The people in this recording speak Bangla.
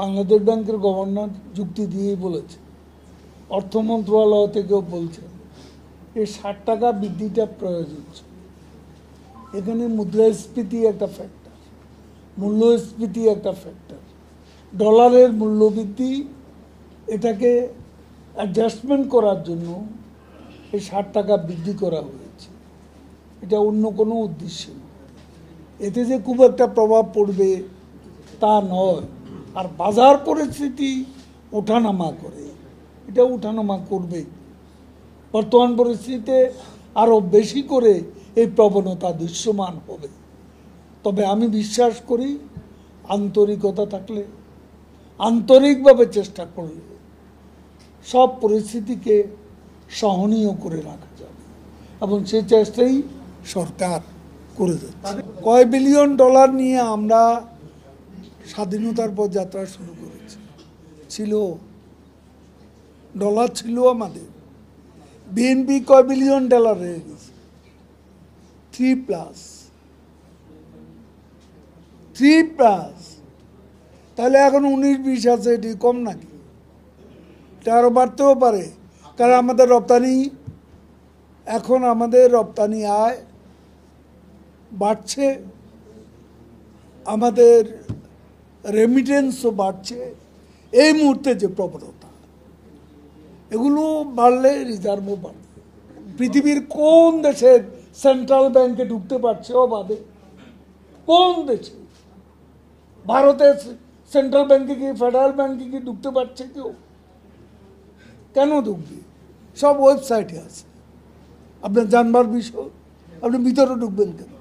বাংলাদেশ ব্যাংকের গভর্নর যুক্তি দিয়েই বলেছে, অর্থ মন্ত্রণালয় থেকেও বলছে এই ৬০ টাকা বৃদ্ধিটা প্রয়োজন। এখানে মুদ্রাস্ফীতি একটা ফ্যাক্টর, মূল্যস্ফীতি একটা ফ্যাক্টর, ডলারের মূল্যবৃদ্ধি, এটাকে অ্যাডজাস্টমেন্ট করার জন্য এই ৬০ টাকা বৃদ্ধি করা হয়েছে। এটা অন্য কোনো উদ্দেশ্য নয়। এতে যে খুব একটা প্রভাব পড়বে তা নয়। আর বাজার পরিস্থিতি ওঠানামা করে, এটা ওঠানামা করবে। বর্তমান পরিস্থিতিতে আরও বেশি করে এই প্রবণতা দৃশ্যমান হবে। তবে আমি বিশ্বাস করি আন্তরিকতা থাকলে, আন্তরিকভাবে চেষ্টা করলে সব পরিস্থিতিকে সহনীয় করে রাখা যাবে, এবং সেই চেষ্টাই সরকার করে যাচ্ছে। কয় বিলিয়ন ডলার নিয়ে আমরা স্বাধীনতার পর যাত্রা শুরু করেছি। ডলার ছিল আমাদের। বিএনপি কয় বিলিয়ন ডলার হয়ে গেছে? 3+। তাহলে এখন 19-20 আছে, এটি কম নাকি? এটা আরও বাড়তেও পারে, কারণ আমাদের রপ্তানি, এখন আমাদের রপ্তানি আয় বাড়ছে, আমাদের রেমিটেন্সও বাড়ছে। এই মুহূর্তে যে প্রবণতা, এগুলো বাড়লে রিজার্ভও বাড়বে। পৃথিবীর কোন দেশের সেন্ট্রাল ব্যাংকে ঢুকতে পারছে ও বাদে? কোন দেশে? ভারতের সেন্ট্রাল ব্যাংকে কি, ফেডারেল ব্যাংকে কি ঢুকতে পারছে কেউ? কেন ঢুকবে? সব ওয়েবসাইটে আছে। আপনার জানবার বিষয়, আপনি ভিতরে ঢুকবেন কেন?